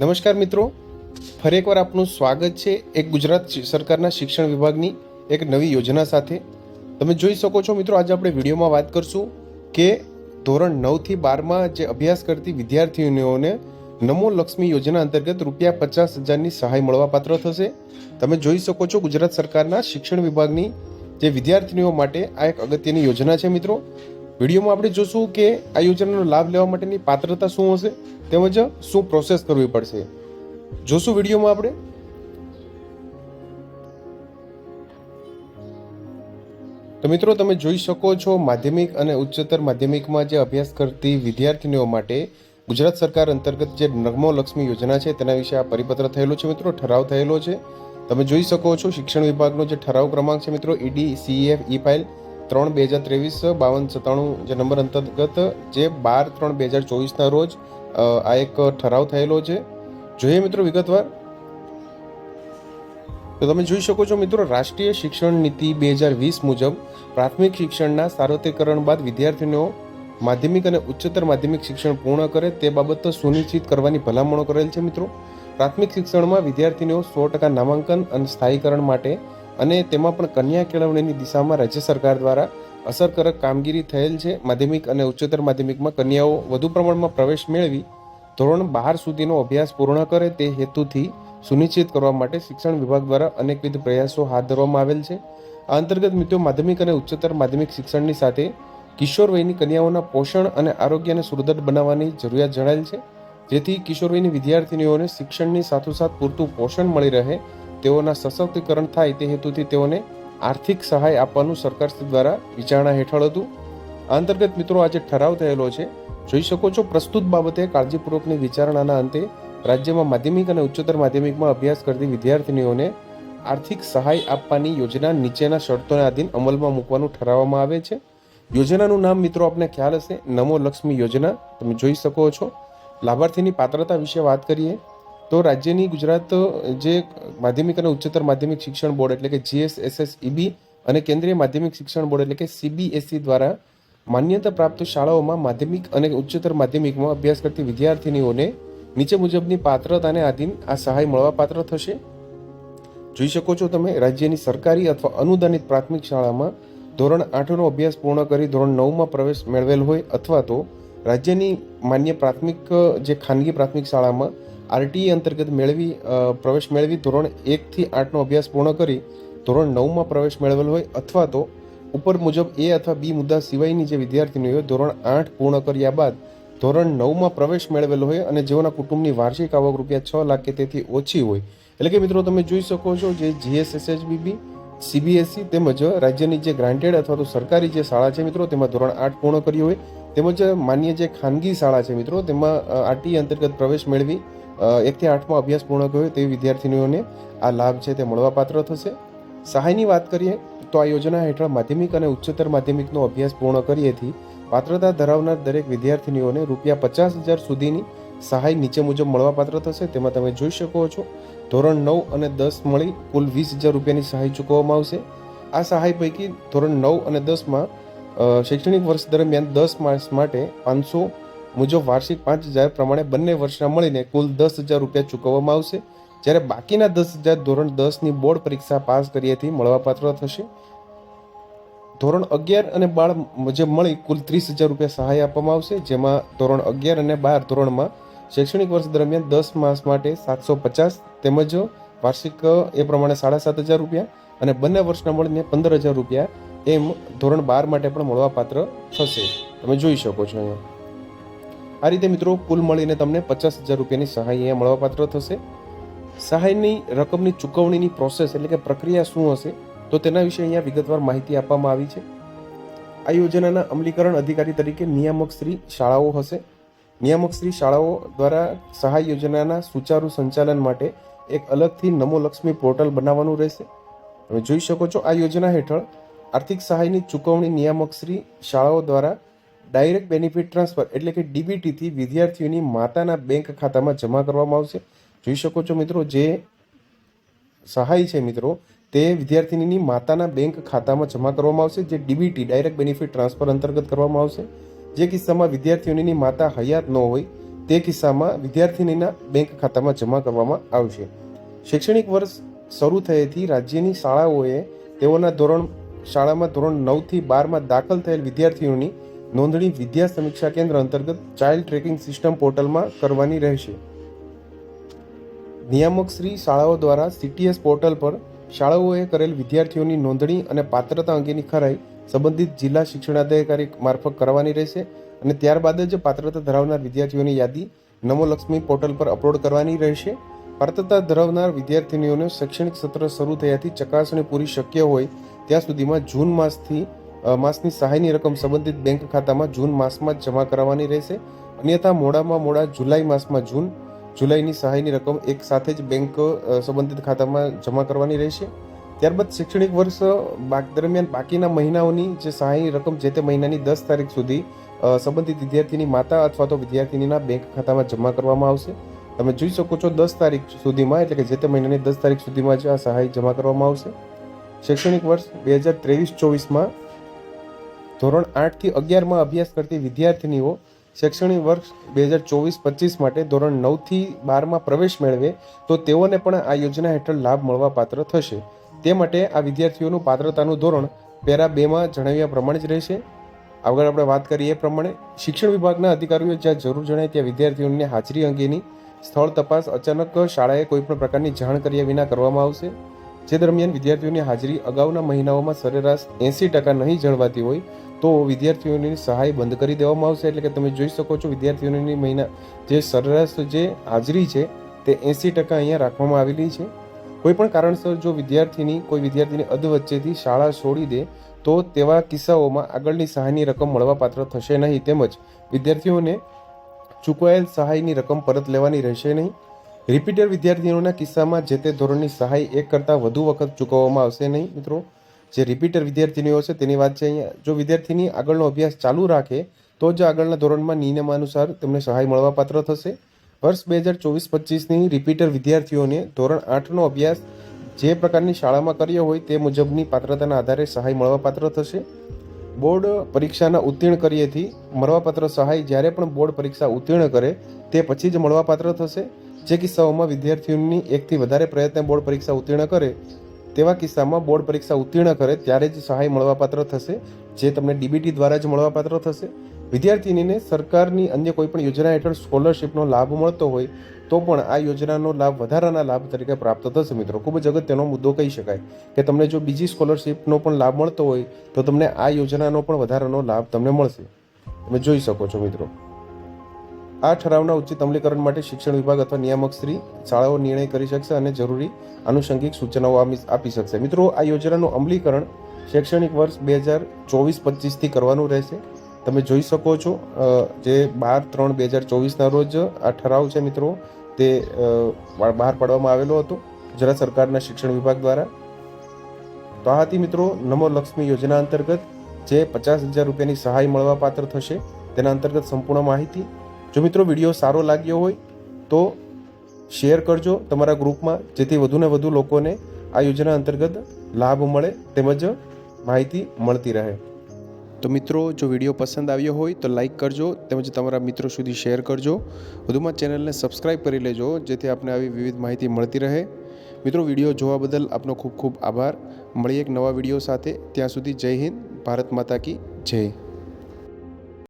નમસ્કાર મિત્રો, ફરી એકવાર આપનું સ્વાગત છે એક ગુજરાત સરકારના શિક્ષણ વિભાગની એક નવી યોજના સાથે. તમે જોઈ શકો છો મિત્રો, આજે આપણે વિડીયોમાં વાત કરશું કે ધોરણ 9થી 12માં જે અભ્યાસ કરતી વિદ્યાર્થીનીઓને નમો લક્ષ્મી યોજના અંતર્ગત ₹50,000ની સહાય મળવાપાત્ર થશે. તમે જોઈ શકો છો, ગુજરાત સરકારના શિક્ષણ વિભાગની જે વિદ્યાર્થીનીઓ માટે આ એક અગત્યની યોજના છે મિત્રો. વિડીયોમાં આપણે જોશું કે આ યોજનાનો લાભ લેવા માટેની પાત્રતા શું હશે તેમજ શું પ્રોસેસ કરવી પડશે. જોશું વિડીયોમાં આપણે. તો મિત્રો, તમે જોઈ શકો છો, માધ્યમિક અને ઉચ્ચતર માધ્યમિકમાં જે અભ્યાસ કરતી વિદ્યાર્થીનીઓ માટે ગુજરાત સરકાર અંતર્ગત જે નમો લક્ષ્મી યોજના છે તેના વિશે આ પરિપત્ર થયેલો છે મિત્રો, ઠરાવ થયેલો છે. તમે જોઈ શકો છો, શિક્ષણ વિભાગનો જે ઠરાવ ક્રમાંક છે મિત્રો, ED/CEF ફાઇલ 3/2023-5297 જે નંબર અંતર્ગત જે 12/3/2024ના રોજ આ એક ઠરાવ થયેલો છે. જોઈએ મિત્રો વિગતવાર. તો તમે જોઈ શકો છો મિત્રો, રાષ્ટ્રીય શિક્ષણ નીતિ 2020 મુજબ પ્રાથમિક શિક્ષણના સાર્વત્રિકરણ બાદ વિદ્યાર્થીઓ માધ્યમિક અને ઉચ્ચતર માધ્યમિક શિક્ષણ પૂર્ણ કરે તે બાબત સુનિશ્ચિત કરવાની ભલામણો કરેલ છે મિત્રો. પ્રાથમિક શિક્ષણમાં વિદ્યાર્થીઓ 100% નામાંકન અને સ્થાયીકરણ માટે અને તેમાં પણ કન્યા કેળવણીની દિશામાં રાજ્ય સરકાર દ્વારા અસરકારક કામગીરી થયેલ છે. માધ્યમિક અને ઉચ્ચતર માધ્યમિકમાં કન્યાઓ વધુ પ્રમાણમાં પ્રવેશ મેળવી ધોરણ 12 સુધીનો અભ્યાસ પૂર્ણ કરે તે હેતુથી સુનિશ્ચિત કરવા માટે શિક્ષણ વિભાગ દ્વારા અનેકવિધ પ્રયાસો હાથ ધરવામાં આવેલ છે. આ અંતર્ગત મિત્રો, માધ્યમિક અને ઉચ્ચતર માધ્યમિક શિક્ષણની સાથે કિશોર વયની કન્યાઓના પોષણ અને આરોગ્યને સુદૃઢ બનાવવાની જરૂરિયાત જણાયેલ છે, જેથી કિશોર વયની વિદ્યાર્થીનીઓને શિક્ષણની સાથોસાથ પૂરતું પોષણ મળી રહે, તેઓના સશક્તિકરણ થાય તે હેતુથી તેઓને આર્થિક સહાય આપવાનું સરકાર દ્વારા વિચારણા હેઠળ હતું. આ અંતર્ગત મિત્રો, આજે ઠરાવ થયેલો છે. જોઈ શકો છો, પ્રસ્તુત બાબતે કાળજીપૂર્વકની વિચારણાના અંતે રાજ્યમાં માધ્યમિક અને ઉચ્ચતર માધ્યમિકમાં અભ્યાસ કરતી વિદ્યાર્થીનીઓને આર્થિક સહાય આપવાની યોજના નીચેના શરતોને આધીન અમલમાં મૂકવાનું ઠરાવવામાં આવે છે. યોજનાનું નામ મિત્રો આપને ખ્યાલ હશે, નમો લક્ષ્મી યોજના. તમે જોઈ શકો છો. લાભાર્થીની પાત્રતા વિશે વાત કરીએ તો રાજ્યની ગુજરાત જે માધ્યમિક અને ઉચ્ચતર માધ્યમિક શિક્ષણ બોર્ડ એટલે કે GSSSEB અને કેન્દ્રીય માધ્યમિક શિક્ષણ બોર્ડ એટલે કે CBSE દ્વારા માન્યતા પ્રાપ્ત શાળાઓમાં માધ્યમિક અને ઉચ્ચતર માધ્યમિકમાં અભ્યાસ કરતી વિદ્યાર્થીનીઓને નીચે મુજબની પાત્રતાને આધીન આ સહાય મળવાપાત્ર થશે. જોઈ શકો છો તમે, રાજ્યની સરકારી અથવા અનુદાનિત પ્રાથમિક શાળામાં ધોરણ 8નો અભ્યાસ પૂર્ણ કરી ધોરણ 9માં પ્રવેશ મેળવેલ હોય અથવા તો રાજ્યની માન્ય પ્રાથમિક જે ખાનગી પ્રાથમિક શાળામાં RTE અંતર્ગત પ્રવેશ મેળવી ધોરણ 1થી 8નો અભ્યાસ પૂર્ણ કરી ધોરણ 9માં પ્રવેશ મેળવેલ હોય અથવા તો ઉપર મુજબ A અથવા B મુદ્દા સિવાયની જે વિદ્યાર્થીનીઓ ધોરણ 8 પૂર્ણ કર્યા બાદ ધોરણ 9માં પ્રવેશ મેળવેલો હોય અને જેઓના કુટુંબની વાર્ષિક આવક ₹6 લાખ કે તેથી ઓછી હોય. એટલે કે મિત્રો, તમે જોઈ શકો છો, જે GSSSBB, CBSE તેમજ રાજ્યની જે ગ્રાન્ટેડ અથવા તો સરકારી જે શાળા છે મિત્રો, તેમાં ધોરણ 8 પૂર્ણ કર્યું હોય તેમજ માન્ય જે ખાનગી શાળા છે મિત્રો, તેમાં RTE અંતર્ગત પ્રવેશ મેળવી 1થી 8માં અભ્યાસ પૂર્ણ કર્યો તેવી વિદ્યાર્થીનીઓને આ લાભ છે તે મળવાપાત્ર થશે. સહાયની વાત કરીએ તો આ યોજના હેઠળ માધ્યમિક અને ઉચ્ચતર માધ્યમિકનો અભ્યાસ પૂર્ણ કર્યેથી પાત્રતા ધરાવનાર દરેક વિદ્યાર્થીનીઓને ₹50,000 સુધીની સહાય નીચે મુજબ મળવાપાત્ર થશે. તેમાં તમે જોઈ શકો છો, ધોરણ 9 અને 10 મળી કુલ ₹20,000ની સહાય ચૂકવવામાં આવશે. આ સહાય પૈકી ધોરણ 9 અને 10માં શૈક્ષણિક વર્ષ દરમિયાન 10 માસ માટે 500 મુજબ વાર્ષિક 5,000 પ્રમાણે બંને વર્ષના મળીને કુલ ₹10,000 ચૂકવવામાં આવશે, જ્યારે બાકીના 10,000 ધોરણ 10ની બોર્ડ પરીક્ષા પાસ કર્યાથી મળવાપાત્ર થશે. ધોરણ 11 અને 12 જે મળી કુલ ₹30,000 સહાય આપવામાં આવશે, જેમાં ધોરણ 11 અને 12 ધોરણમાં શૈક્ષણિક વર્ષ દરમિયાન 10 માસ માટે 750 તેમજ વાર્ષિક એ પ્રમાણે ₹7,500 અને બંને વર્ષના મળીને ₹15,000 એમ ધોરણ 12 માટે પણ મળવાપાત્ર થશે. તમે જોઈ શકો છો અહીંયા. આ રીતે મિત્રો, કુલ મળીને તમને ₹50,000ની સહાય અહીંયા મળવાપાત્ર થશે. સહાયની રકમની ચૂકવણીની પ્રોસેસ એટલે કે પ્રક્રિયા શું હશે તો તેના વિશે અહીંયા વિગતવાર માહિતી આપવામાં આવી છે. આ યોજનાના અમલીકરણ અધિકારી તરીકે નિયામક શ્રી શાળાઓ હશે. નિયામક શ્રી શાળાઓ દ્વારા સહાય યોજનાના સુચારુ સંચાલન માટે એક અલગથી નમો લક્ષ્મી પોર્ટલ બનાવવાનું રહેશે. તમે જોઈ શકો છો, આ યોજના હેઠળ આર્થિક સહાયની ચૂકવણી નિયામક શ્રી શાળાઓ દ્વારા ડાયરેક્ટ બેનિફિટ ટ્રાન્સફર એટલે કે DBT થી વિદ્યાર્થીઓની માતાના બેંક ખાતામાં જમા કરવામાં આવશે. જોઈ શકો છો મિત્રો, જે સહાય છે મિત્રો તે વિદ્યાર્થીની માતાના બેંક ખાતામાં જમા કરવામાં આવશે, જે DBT ડાયરેક્ટ બેનિફિટ ટ્રાન્સફર અંતર્ગત કરવામાં આવશે. જે કિસ્સામાં વિદ્યાર્થીઓની માતા હયાત ન હોય તે કિસ્સામાં વિદ્યાર્થીનીના બેંક ખાતામાં જમા કરવામાં આવશે. શૈક્ષણિક વર્ષ શરૂ થયેથી રાજ્યની શાળાઓએ તેઓના શાળામાં ધોરણ 9 થી 12માં દાખલ થયેલ વિદ્યાર્થીઓની નોંધણી વિદ્યા સમીક્ષા કેન્દ્ર અંતર્ગત ચાઇલ્ડ ટ્રેકિંગ સિસ્ટમ પોર્ટલમાં કરવાની રહેશે. નિયામક શ્રી શાળાઓ દ્વારા CTS પોર્ટલ પર શાળાઓએ કરેલ વિદ્યાર્થીઓની નોંધણી અને પાત્રતા અંગેની ખરાઈ સંબંધિત જિલ્લા શિક્ષણાધિકારી મારફત કરવાની રહેશે અને ત્યારબાદ જ પાત્રતા ધરાવનાર વિદ્યાર્થીઓની યાદી નમો લક્ષ્મી પોર્ટલ પર અપલોડ કરવાની રહેશે. પાત્રતા ધરાવનાર વિદ્યાર્થીનીઓને શૈક્ષણિક સત્ર શરૂ થયાથી ચકાસણી પૂરી શક્ય હોય ત્યાં સુધીમાં જૂન માસની સહાયની રકમ સંબંધિત બેંક ખાતામાં જૂન માસમાં જ જમા કરાવવાની રહેશે. અન્યથા મોડામાં મોડા જુલાઈ માસમાં જુલાઈની સહાયની રકમ એક સાથે જ બેંક સંબંધિત ખાતામાં જમા કરવાની રહેશે. ત્યારબાદ શૈક્ષણિક વર્ષ દરમિયાન બાકીના મહિનાઓની જે સહાયની રકમ જે તે મહિનાની 10 તારીખ સુધી સંબંધિત વિદ્યાર્થીની માતા અથવા તો વિદ્યાર્થીનીના બેંક ખાતામાં જમા કરવામાં આવશે. તમે જોઈ શકો છો 10 તારીખ સુધીમાં, એટલે કે જે તે મહિનાની 10 તારીખ સુધીમાં જ આ સહાય જમા કરવામાં આવશે. શૈક્ષણિક વર્ષ 2023-24માં ધોરણ 8 થી 11માં અભ્યાસ કરતી વિદ્યાર્થીનીઓ શૈક્ષણિક વર્ષ 2024-25 માટે ધોરણ 9 થી 12માં પ્રવેશ મેળવે તો તેઓને પણ આ યોજના હેઠળ લાભ મળવા પાત્ર થશે. તે માટે આ વિદ્યાર્થીઓનું પાત્રતાનું ધોરણ પેરા 2માં જણાવ્યા પ્રમાણે જ રહેશે. આગળ આપણે વાત કરીએ એ પ્રમાણે શિક્ષણ વિભાગના અધિકારીઓ જ્યાં જરૂર જણાય ત્યાં વિદ્યાર્થીઓની હાજરી અંગેની સ્થળ તપાસ અચાનક શાળાએ કોઈપણ પ્રકારની જાણ કર્યા વિના કરવામાં આવશે. જે દરમિયાન વિદ્યાર્થીઓની હાજરી અગાઉના મહિનાઓમાં સરેરાશ 80% નહીં જળવાતી હોય તો વિદ્યાર્થીઓની સહાય બંધ કરી દેવામાં આવશે. એટલે કે તમે જોઈ શકો છો વિદ્યાર્થીઓની મહિના જે સરેરાશ જે હાજરી છે તે 80% અહીંયા રાખવામાં આવેલી છે. કોઈપણ કારણસર જો કોઈ વિદ્યાર્થીની અધવચ્ચેથી શાળા છોડી દે તો તેવા કિસ્સાઓમાં આગળની સહાયની રકમ મળવાપાત્ર થશે નહીં, તેમજ વિદ્યાર્થીઓને ચૂકવાયેલ સહાયની રકમ પરત લેવાની રહેશે નહીં. રિપીટર વિદ્યાર્થીઓના કિસ્સામાં જે તે ધોરણની સહાય એક કરતાં વધુ વખત ચૂકવવામાં આવશે નહીં. મિત્રો, જે રિપીટર વિદ્યાર્થીનીઓ છે તેની વાત છે અહીંયા. જો વિદ્યાર્થીની આગળનો અભ્યાસ ચાલુ રાખે તો જ આગળના ધોરણમાં નિયમાનુસાર તેમને સહાય મળવાપાત્ર થશે. વર્ષ 2024-25ની રિપીટર વિદ્યાર્થીઓને ધોરણ 8નો અભ્યાસ જે પ્રકારની શાળામાં કર્યો હોય તે મુજબની પાત્રતાના આધારે સહાય મળવાપાત્ર થશે. બોર્ડ પરીક્ષાના ઉત્તીર્ણ કર્યેથી મળવાપાત્ર સહાય જ્યારે પણ બોર્ડ પરીક્ષા ઉત્તીર્ણ કરે તે પછી જ મળવાપાત્ર થશે. જે કિસ્સાઓમાં વિદ્યાર્થીઓની એકથી વધારે પ્રયત્ન બોર્ડ પરીક્ષા ઉત્તીર્ણ કરે તેવા કિસ્સામાં બોર્ડ પરીક્ષા ઉત્તીર્ણ કરે ત્યારે જ સહાય મળવાપાત્ર થશે, જે તમને DBT દ્વારા જ મળવાપાત્ર થશે. વિદ્યાર્થીનીને સરકારની અન્ય કોઈપણ યોજના હેઠળ સ્કોલરશિપનો લાભ મળતો હોય તો પણ આ યોજનાનો લાભ વધારાના લાભ તરીકે પ્રાપ્ત થશે. મિત્રો, ખૂબ જ અગત્યનો મુદ્દો કહી શકાય કે તમને જો બીજી સ્કોલરશિપનો પણ લાભ મળતો હોય તો તમને આ યોજનાનો પણ વધારાનો લાભ તમને મળશે. તમે જોઈ શકો છો મિત્રો. આ ઠરાવના ઉચિત અમલીકરણ માટે શિક્ષણ વિભાગ અથવા નિયામક શ્રી શાળાઓ નિર્ણય કરી શકશે અને જરૂરી આનુષંગિક સૂચનાઓ આપી શકશે. મિત્રો, આ યોજનાનું અમલીકરણ શૈક્ષણિક વર્ષ 2024-25થી કરવાનું રહેશે. તમે જોઈ શકો છો જે 12/3/2024ના રોજ આ ઠરાવ છે મિત્રો તે બહાર પાડવામાં આવેલો હતો ગુજરાત સરકારના શિક્ષણ વિભાગ દ્વારા. તો આ હતી મિત્રો નમો લક્ષ્મી યોજના અંતર્ગત જે 50,000 રૂપિયાની સહાય મળવાપાત્ર થશે તેના અંતર્ગત સંપૂર્ણ માહિતી. જો મિત્રો વિડીયો સારો લાગ્યો હોય તો શેર કરજો તમારા ગ્રુપમાં, જેથી વધુને વધુ લોકોને આ યોજના અંતર્ગત લાભ મળે તેમજ માહિતી મળતી રહે. તો મિત્રો, જો વિડીયો પસંદ આવ્યો હોય તો લાઈક કરજો તેમજ તમારા મિત્રો સુધી શેર કરજો. વધુમાં ચેનલને સબસ્ક્રાઈબ કરી લેજો જેથી આપને આવી વિવિધ માહિતી મળતી રહે. મિત્રો, વિડીયો જોવા બદલ આપનો ખૂબ ખૂબ આભાર. મળીએ એક નવા વિડીયો સાથે. ત્યાં સુધી જય હિન્દ, ભારત માતા કી જય.